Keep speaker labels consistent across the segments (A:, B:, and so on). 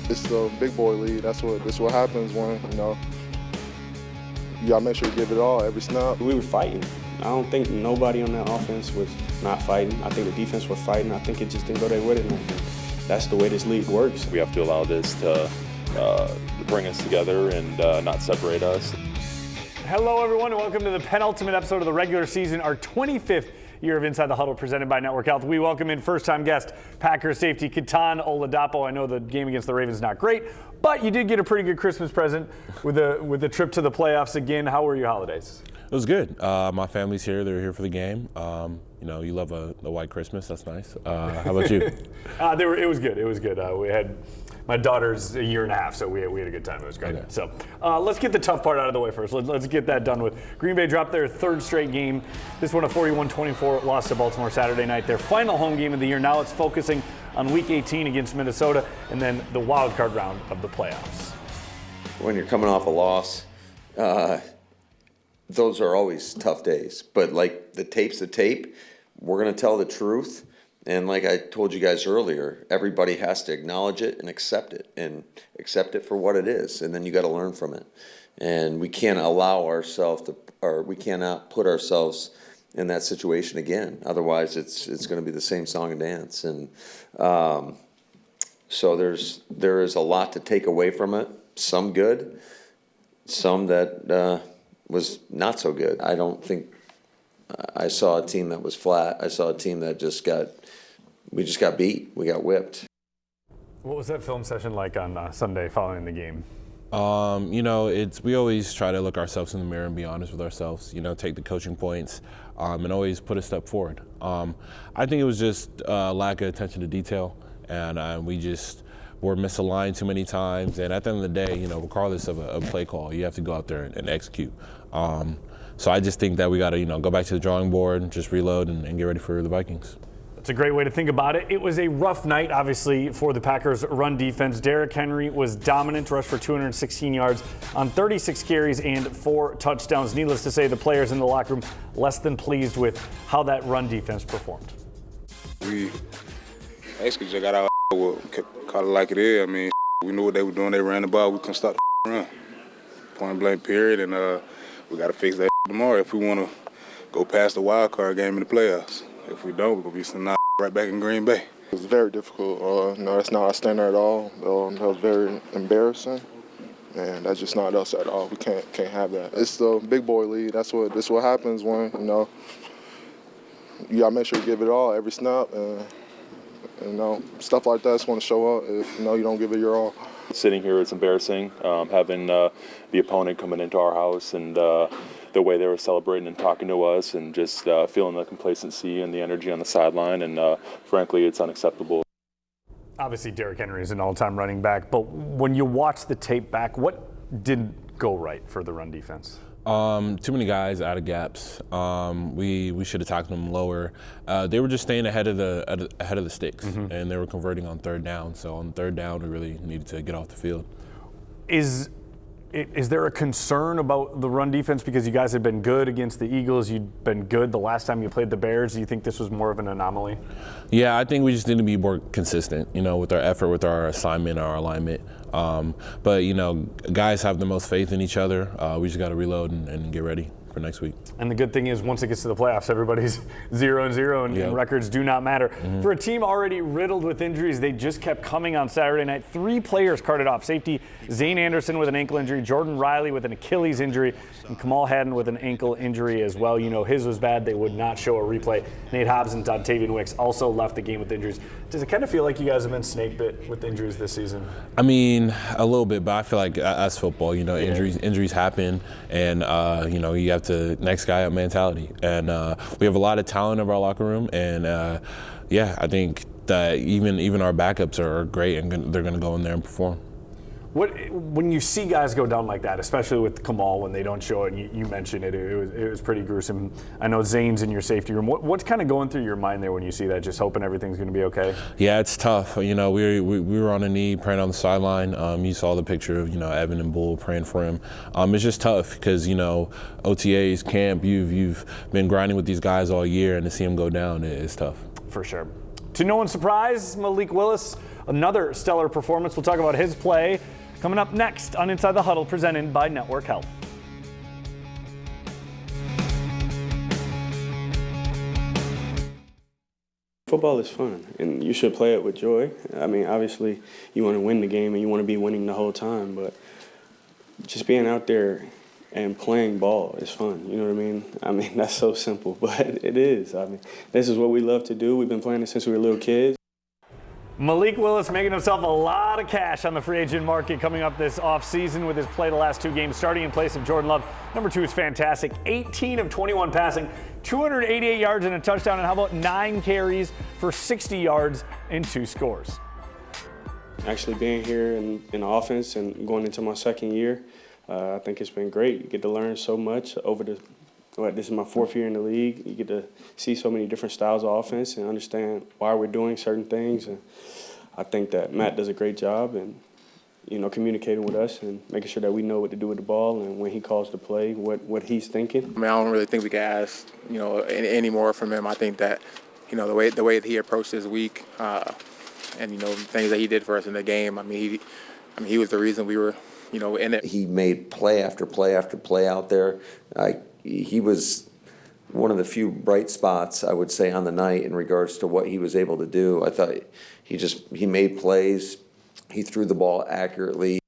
A: It's the big boy league. That's what happens when, you gotta make sure you give it all every snap.
B: We were fighting. I don't think nobody on that offense was not fighting. I think the defense was fighting. I think it just didn't go their way tonight. That's the way this league works.
C: We have to allow this to bring us together and not separate us.
D: Hello, everyone, and welcome to the penultimate episode of the regular season, our 25th year of Inside the Huddle presented by Network Health. We welcome in first-time guest, Packers safety Kitan Oladapo. I know the game against the Ravens is not great, but you did get a pretty good Christmas present with the trip to the playoffs again. How were your holidays?
E: It was good. My family's here. They're here for the game. You love a white Christmas. That's nice. How about you?
D: It was good. It was good. We had my daughter's a year and a half, so we had a good time. It was great. Okay. So let's get the tough part out of the way first. Let's get that done with. Green Bay dropped their third straight game. This one a 41-24 loss to Baltimore Saturday night. Their final home game of the year. Now it's focusing on Week 18 against Minnesota and then the wild card round of the playoffs.
F: When you're coming off a loss, those are always tough days. But like the tape's the tape. We're going to tell the truth. And like I told you guys earlier, everybody has to acknowledge it and accept it for what it is. And then you got to learn from it. And we can't allow ourselves to, or we cannot put ourselves in that situation again. Otherwise, it's going to be the same song and dance. And so there is a lot to take away from it. Some good, some that was not so good. I don't think I saw a team that was flat. I saw a team that we just got beat. We got whipped.
D: What was that film session like on Sunday following the game?
E: We always try to look ourselves in the mirror and be honest with ourselves, take the coaching points and always put a step forward. I think it was just lack of attention to detail, and we just were misaligned too many times. And at the end of the day, regardless of a play call, you have to go out there and execute. So I just think that we got to, go back to the drawing board, just reload and get ready for the Vikings.
D: It's a great way to think about it. It was a rough night, obviously, for the Packers' run defense. Derrick Henry was dominant, rushed for 216 yards on 36 carries and 4 touchdowns. Needless to say, the players in the locker room less than pleased with how that run defense performed.
G: We basically just got our call it like it is. I mean, we knew what they were doing. They ran the ball. We couldn't stop the run. Point blank period. And we got to fix that tomorrow if we want to go past the wild card game in the playoffs. If we don't, we're going to be some right back in Green Bay.
A: It was very difficult. That's not our standard at all. That was very embarrassing, and that's just not us at all. We can't have that. It's the big boy league. That's what happens when you got to make sure you give it all every snap, and stuff like that's going to show up if you don't give it your all.
C: Sitting here, it's embarrassing having the opponent coming into our house and the way they were celebrating and talking to us and just feeling the complacency and the energy on the sideline. And frankly, it's unacceptable.
D: Obviously, Derrick Henry is an all-time running back, but when you watch the tape back, what didn't go right for the run defense?
E: Too many guys out of gaps. We should have tackled them lower. They were just staying ahead of the sticks, and they were converting on third down. So on third down, we really needed to get off the field.
D: Is there a concern about the run defense because you guys had been good against the Eagles? You'd been good the last time you played the Bears. Do you think this was more of an anomaly?
E: Yeah, I think we just need to be more consistent, with our effort, with our assignment, our alignment. But guys have the most faith in each other. We just got to reload and get ready for next week.
D: And the good thing is once it gets to the playoffs, everybody's 0-0 and records do not matter. For a team already riddled with injuries, they just kept coming on Saturday night. 3 players carted off. Safety Zane Anderson with an ankle injury, Jordan Riley with an Achilles injury, and Kamal Haddon with an ankle injury as well. His was bad. They would not show a replay. Nate Hobbs and Dontavian Wicks also left the game with injuries. Does it kind of feel like you guys have been snake bit with injuries this season?
E: I mean, a little bit, but I feel like as football, injuries happen, and you have to next guy up mentality. And we have a lot of talent in our locker room, and I think that even our backups are great, and they're going to go in there and perform.
D: When you see guys go down like that, especially with Kamal when they don't show it, and you mentioned it was pretty gruesome. I know Zane's in your safety room. What's kind of going through your mind there when you see that, just hoping everything's going to be okay? Yeah,
E: it's tough. We were on a knee praying on the sideline. You saw the picture of, Evan and Bull praying for him. It's just tough because, OTAs, camp, you've been grinding with these guys all year, and to see them go down is tough.
D: For sure. To no one's surprise, Malik Willis, another stellar performance. We'll talk about his play coming up next on Inside the Huddle, presented by Network Health.
B: Football is fun, and you should play it with joy. I mean, obviously, you want to win the game, and you want to be winning the whole time, but just being out there and playing ball is fun. You know what I mean? I mean, that's so simple, but it is. I mean, this is what we love to do. We've been playing it since we were little kids.
D: Malik Willis making himself a lot of cash on the free agent market coming up this offseason with his play the last 2 games, starting in place of Jordan Love. Number 2 is fantastic. 18 of 21 passing, 288 yards and a touchdown, and how about 9 carries for 60 yards and 2 scores.
B: Actually being here in the offense and going into my second year, I think it's been great. You get to learn so much over this is my 4th year in the league. You get to see so many different styles of offense and understand why we're doing certain things. And I think that Matt does a great job and, communicating with us and making sure that we know what to do with the ball and when he calls the play, what he's thinking.
H: I mean, I don't really think we can ask, any more from him. I think that, the way that he approached this week and, things that he did for us in the game, he was the reason we were, in it.
F: He made play after play after play out there. He was one of the few bright spots, I would say, on the night in regards to what he was able to do. I thought he made plays. He threw the ball accurately.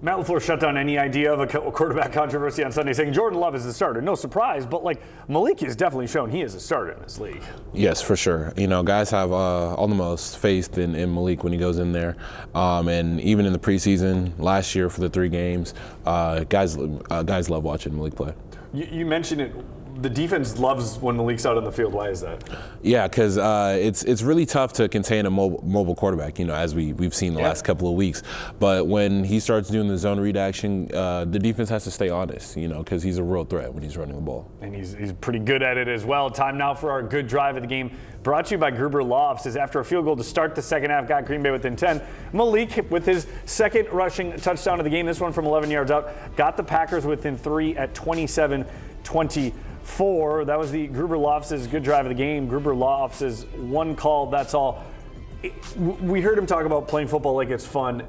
D: Matt LaFleur shut down any idea of a quarterback controversy on Sunday, saying Jordan Love is the starter. No surprise, but Malik has definitely shown he is a starter in this league.
E: Yes, for sure. Guys have all the most faith in Malik when he goes in there. And even in the preseason last year for the 3 games, guys love watching Malik play.
D: You mentioned it. The defense loves when Malik's out on the field. Why is that?
E: Yeah, because it's really tough to contain a mobile quarterback, as we've seen the last couple of weeks. But when he starts doing the zone read action, the defense has to stay honest, because he's a real threat when he's running the ball.
D: And he's pretty good at it as well. Time now for our good drive of the game, brought to you by Gruber Law Offices. After a field goal to start the second half, got Green Bay within 10. Malik, with his second rushing touchdown of the game, this one from 11 yards out, got the Packers within 3 at 27-24. That was the Gruber Law Offices good drive of the game. Gruber Law Offices, 1 call, that's all. We heard him talk about playing football like it's fun.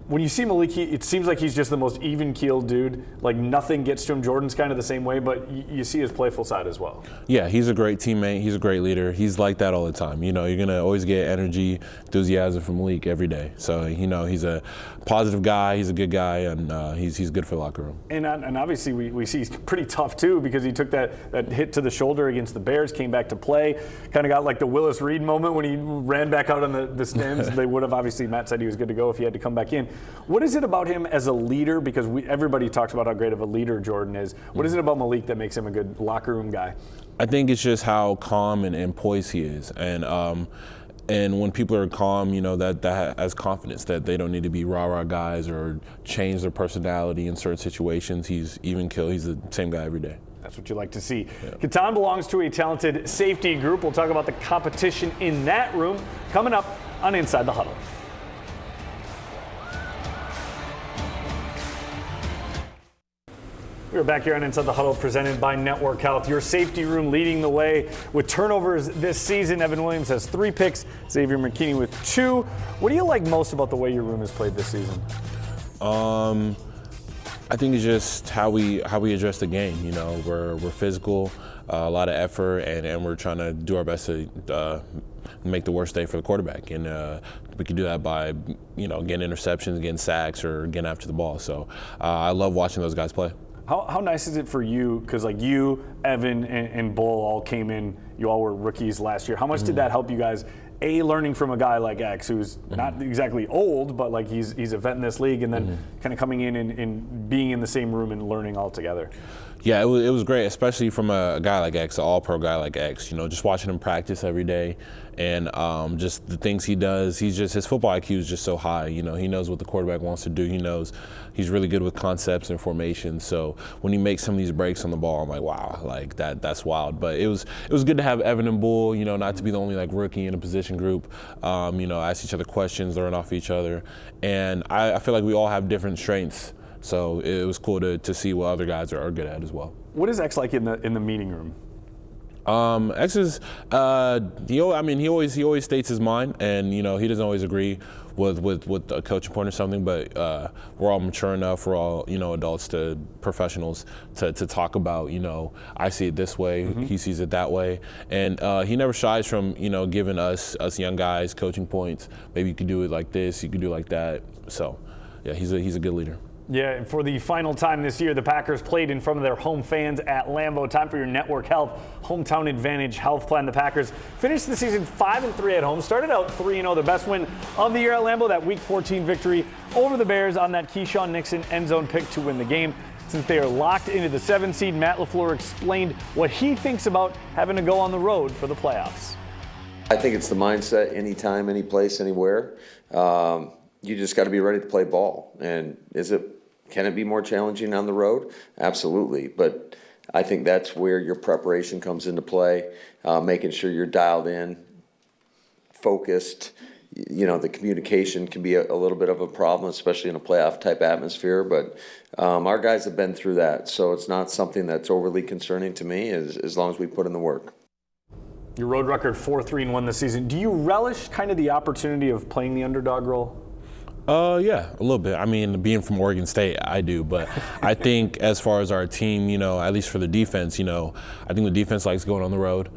D: When you see Malik, it seems like he's just the most even-keeled dude. Nothing gets to him. Jordan's kind of the same way, but you see his playful side as well.
E: Yeah, he's a great teammate. He's a great leader. He's like that all the time. You're going to always get energy, enthusiasm from Malik every day. So, he's a positive guy. He's a good guy, and he's good for the locker room. And
D: obviously we see he's pretty tough, too, because he took that hit to the shoulder against the Bears, came back to play, kind of got like the Willis Reed moment when he ran back out on the stands. They would have, obviously, Matt said he was good to go if he had to come back in. What is it about him as a leader? Because everybody talks about how great of a leader Jordan is. What is it about Malik that makes him a good locker room guy?
E: I think it's just how calm and poised he is. And when people are calm, that has confidence that they don't need to be rah-rah guys or change their personality in certain situations. He's even keel. He's the same guy every day.
D: That's what you like to see. Yeah. Kitan belongs to a talented safety group. We'll talk about the competition in that room coming up on Inside the Huddle. We're back here on Inside the Huddle, presented by Network Health. Your safety room leading the way with turnovers this season. Evan Williams has 3 picks, Xavier McKinney with 2. What do you like most about the way your room has played this season?
E: I think it's just how we address the game. We're physical, a lot of effort, and we're trying to do our best to make the worst day for the quarterback. And we can do that by, getting interceptions, getting sacks, or getting after the ball. So I love watching those guys play.
D: How nice is it for you, because you, Evan, and Bull all came in, you all were rookies last year. How much did that help you guys, learning from a guy like X, who's not exactly old, but he's a vet in this league, and then kind of coming in and being in the same room and learning all together?
E: Yeah, it was great, especially from a guy like X, an all-pro guy like X. Just watching him practice every day, and just the things he does. His football IQ is just so high. He knows what the quarterback wants to do. He knows he's really good with concepts and formations. So when he makes some of these breaks on the ball, I'm like, wow, that's wild. But it was good to have Evan and Bull. Not to be the only rookie in a position group. Ask each other questions, learn off each other, and I feel like we all have different strengths. So it was cool to see what other guys are good at as well.
D: What is X like in the meeting room?
E: X is, he always states his mind, and he doesn't always agree with a coaching point or something. But we're all mature enough, we're all adults to professionals to talk about I see it this way, he sees it that way, and he never shies from giving us young guys coaching points. Maybe you could do it like this, you could do it like that. So yeah, he's a good leader.
D: Yeah, and for the final time this year, the Packers played in front of their home fans at Lambeau. Time for your Network Health Hometown Advantage Health Plan. The Packers finished the season 5-3 at home, started out 3-0, the best win of the year at Lambeau, that Week 14 victory over the Bears on that Keyshawn Nixon end zone pick to win the game. Since they are locked into the 7th seed, Matt LaFleur explained what he thinks about having to go on the road for the playoffs.
F: I think it's the mindset, anytime, any place, anywhere. You just got to be ready to play ball. And can it be more challenging on the road? Absolutely. But I think that's where your preparation comes into play, making sure you're dialed in, focused. The communication can be a little bit of a problem, especially in a playoff type atmosphere. But our guys have been through that. So it's not something that's overly concerning to me as long as we put in the work.
D: Your road record 4-3-1 this season. Do you relish kind of the opportunity of playing the underdog role?
E: Yeah, a little bit. I mean, being from Oregon State, I do. But I think as far as our team, at least for the defense, I think the defense likes going on the road.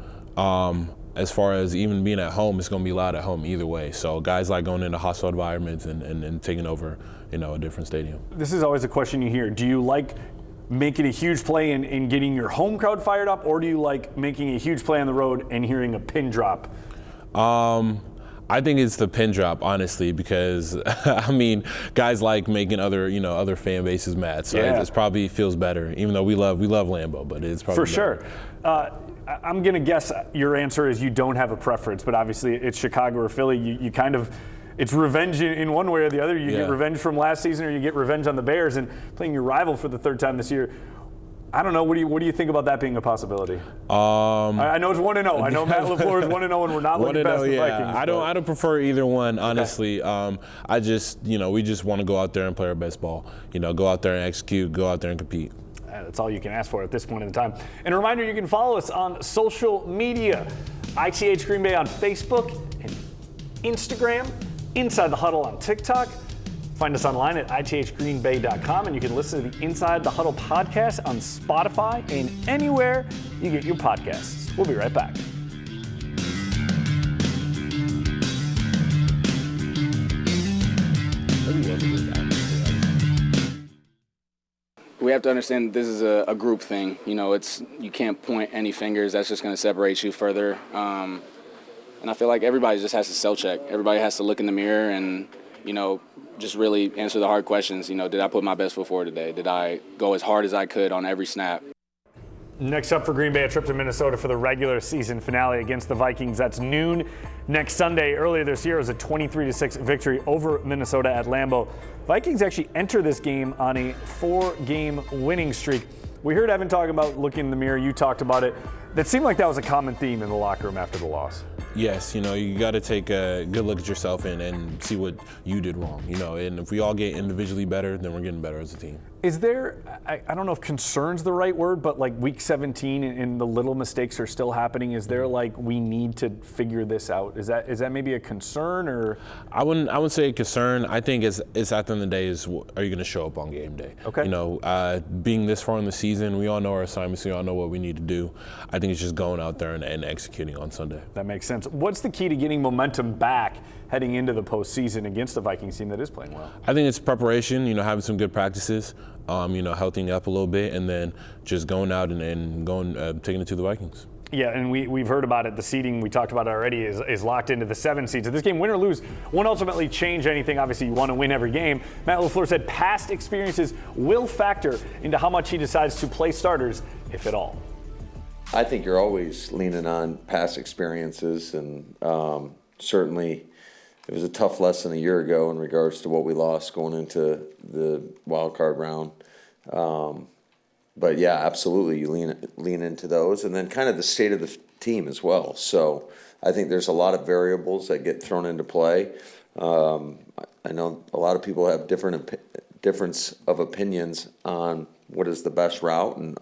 E: As far as even being at home, it's going to be loud at home either way. So guys like going into hostile environments and taking over, a different stadium. This
D: is always a question you hear. Do you like making a huge play and getting your home crowd fired up, or do you like making a huge play on the road and hearing a pin drop?
E: I think it's the pin drop, honestly, because guys like making other fan bases mad. So it probably feels better, even though we love Lambeau, but it's probably
D: for sure. I'm gonna guess your answer is you don't have a preference, but obviously it's Chicago or Philly. You kind of, it's revenge in one way or the other. You get revenge from last season, or you get revenge on the Bears, and playing your rival for the 3rd time this year. I don't know. What do you think about that being a possibility? I know it's 1-0. I know Matt LaFleur is 1-0, and we're not looking past the Vikings.
E: I don't prefer either one, honestly. Okay. I just, we just want to go out there and play our best ball. Go out there and execute. Go out there and compete.
D: That's all you can ask for at this point in time. And a reminder, you can follow us on social media. ITH Green Bay on Facebook and Instagram. Inside the Huddle on TikTok. Find us online at ithgreenbay.com, and you can listen to the Inside the Huddle podcast on Spotify and anywhere you get your podcasts. We'll be right back.
I: We have to understand this is a group thing. You can't point any fingers. That's just going to separate you further. And I feel like everybody just has to self-check. Everybody has to look in the mirror and, just really answer the hard questions. Did I put my best foot forward today? Did I go as hard as I could on every snap?
D: Next up for Green Bay, a trip to Minnesota for the regular season finale against the Vikings. That's noon next Sunday. Earlier this year, it was a 23-6 victory over Minnesota at Lambeau. Vikings actually enter this game on a 4-game winning streak. We heard Evan talking about looking in the mirror. You talked about it. That seemed like that was a common theme in the locker room after the loss.
E: Yes, you got to take a good look at yourself and see what you did wrong. And if we all get individually better, then we're getting better as a team.
D: Is there, I don't know if concern's the right word, but like Week 17 and the little mistakes are still happening. Is there like we need to figure this out? Is that maybe a concern or?
E: I wouldn't say a concern. I think it's at the end of the day is, are you going to show up on game day?
D: Okay.
E: Being this far in the season, we all know our assignments. We all know what we need to do. I think it's just going out there and executing on Sunday.
D: That makes sense. What's the key to getting momentum back heading into the postseason against a Vikings team that is playing well?
E: I think it's preparation, having some good practices, healthying up a little bit, and then just going out and going, taking it to the Vikings.
D: Yeah, and we've heard about it. The seeding, we talked about it already, is locked into the 7 seed. So this game, win or lose, won't ultimately change anything. Obviously, you want to win every game. Matt LaFleur said past experiences will factor into how much he decides to play starters, if at all.
F: I think you're always leaning on past experiences, and certainly it was a tough lesson a year ago in regards to what we lost going into the wild card round. But yeah, absolutely, you lean into those, and then kind of the state of the team as well. So I think there's a lot of variables that get thrown into play. I know a lot of people have difference of opinions on what is the best route, and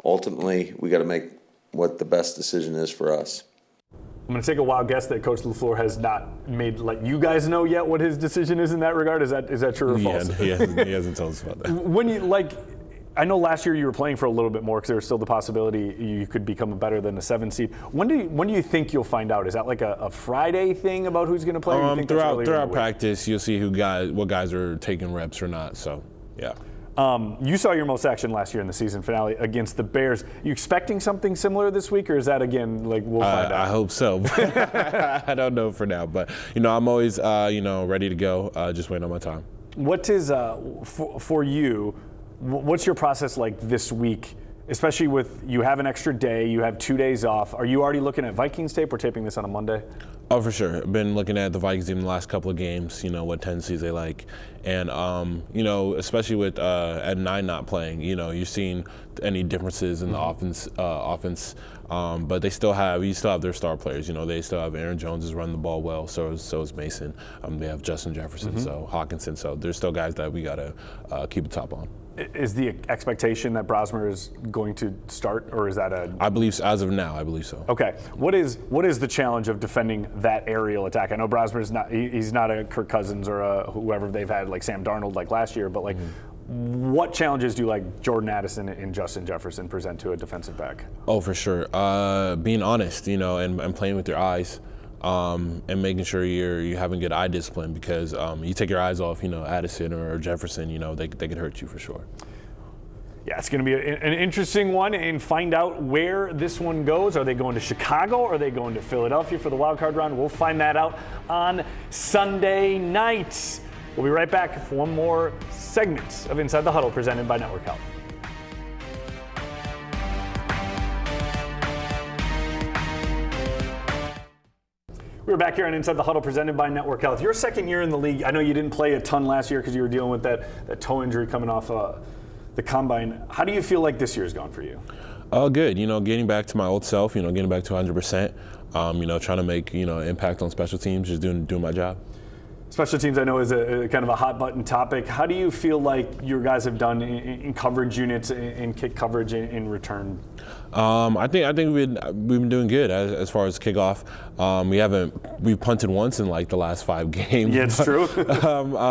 F: ultimately we got to make what the best decision is for us.
D: I'm going to take a wild guess that Coach LaFleur has not made let you guys know yet what his decision is in that regard. Is that true or false?
E: Yeah, he hasn't told us about that.
D: When you I know last year you were playing for a little bit more because there was still the possibility you could become better than a 7 seed. When do you think you'll find out? Is that like a Friday thing about who's going to play? Or you think
E: throughout practice, you'll see what guys are taking reps or not. So, yeah.
D: You saw your most action last year in the season finale against the Bears. You expecting something similar this week, or is that again we'll find out?
E: I hope so. I don't know for now, but I'm always ready to go. Just waiting on my time.
D: What is for you? What's your process like this week? Especially with you have an extra day, you have 2 days off. Are you already looking at Vikings tape? We're taping this on a Monday.
E: Oh, for sure. I've been looking at the Vikings in the last couple of games, what tendencies they like. And, especially with at 9 not playing, you're seeing any differences in the offense. But you still have their star players. They still have Aaron Jones is running the ball well. So is Mason. They have Justin Jefferson, so Hawkinson. So there's still guys that we got to keep the top on.
D: Is the expectation that Brosmer is going to start, or is that
E: I believe, as of now, I believe so.
D: Okay. What is the challenge of defending that aerial attack? I know Brosmer's not, he's not a Kirk Cousins or a whoever they've had, like Sam Darnold like last year, but what challenges do Jordan Addison and Justin Jefferson present to a defensive back?
E: Oh, for sure. Being honest, and playing with your eyes. And making sure you having good eye discipline, because you take your eyes off, Addison or Jefferson, they could hurt you for sure.
D: Yeah, it's going to be an interesting one, and find out where this one goes. Are they going to Chicago? Or are they going to Philadelphia for the wild card round? We'll find that out on Sunday night. We'll be right back for one more segment of Inside the Huddle presented by Network Health. We're back here on Inside the Huddle presented by Network Health. Your second year in the league. I know you didn't play a ton last year because you were dealing with that toe injury coming off the combine. How do you feel like this year's gone for you?
E: Good. Getting back to my old self, getting back to 100%, trying to make, impact on special teams, just doing my job.
D: Special teams, I know, is a kind of a hot button topic. How do you feel like your guys have done in coverage units, in kick coverage, in return?
E: I think we've been doing good as far as kickoff. We've punted once in the last 5 games.
D: Yeah, it's true.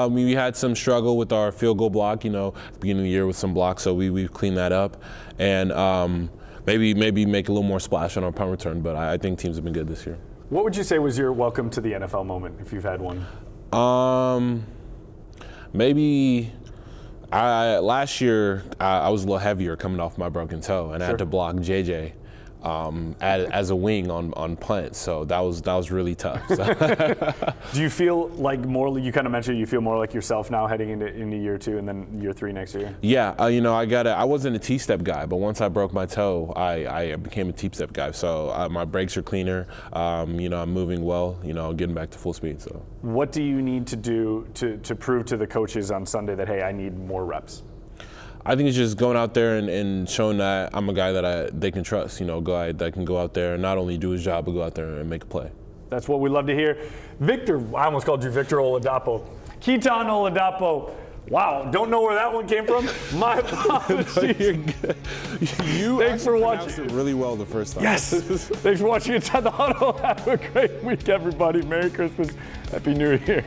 E: We had some struggle with our field goal block, beginning of the year with some blocks, so we've cleaned that up, and maybe make a little more splash on our punt return. But I think teams have been good this year. What
D: would you say was your welcome to the NFL moment, if you've had one?
E: Maybe last year I was a little heavier coming off my broken toe, and I had to block JJ as a wing on punt, so that was really tough. So.
D: Do you feel like more? You kind of mentioned you feel more like yourself now heading into year 2 and then year 3 next year.
E: Yeah, I wasn't a T-step guy, but once I broke my toe, I became a T-step guy. So my brakes are cleaner. I'm moving well. Getting back to full speed. So.
D: What do you need to do to prove to the coaches on Sunday that, hey, I need more reps?
E: I think it's just going out there and showing that I'm a guy that they can trust, a guy that can go out there and not only do his job, but go out there and make a play.
D: That's what we love to hear. Victor, I almost called you Victor Oladapo. Kitan Oladapo. Wow, don't know where that one came from. My apologies.
E: Thanks for watching. It really well the first time.
D: Yes. Thanks for watching Inside the Huddle. Have a great week, everybody. Merry Christmas. Happy New Year.